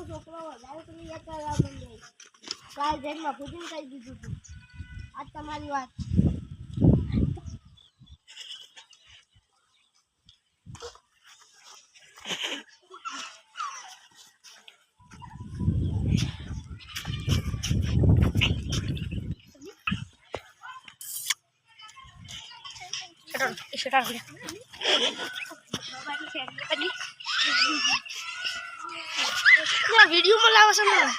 છોકરો વધારે તમે યાદ કરવા માંડે કાલ જન્મ પૂજન કરી દીધું હતું આજ તમારી વાત वीडियो में लावा समय ले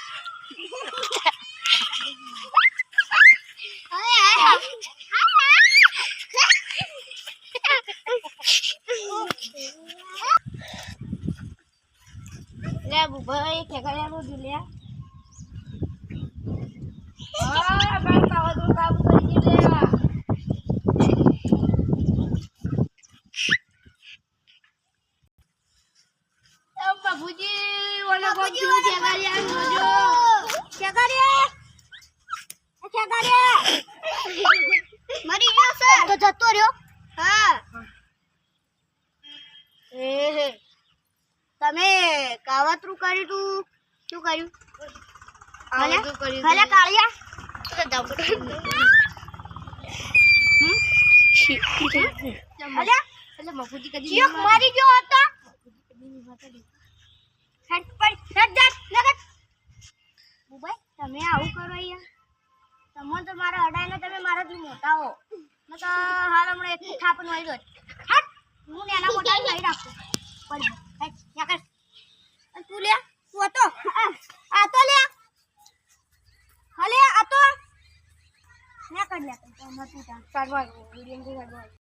भाई क्या करे वो जुलिया बात का तो काबू कर ले बाबूजी वाला बाबूजी क्या करे मरी गयो सर तो जतो रहो हां ए તમે કાવતરું કર્યું તું શું કર્યું ભલે કાળિયા એટલે મફુજી કદી એક મારી ગયો હતો હેડ પર હેડ નગર બુબાઈ તમે આવું કરો યાર તમે તો મારા અડાઈને તમે મારાથી મોટા હો ન તો હાલ હમણે એક થાપણ વાળી દો હટ હું એના મોટા લઈ રાખું પર હેડ નગર તું લે તું હતો આ તો લે હલે આ તો ના કર લે તો મત કાઢવા વિડિયો કાઢવા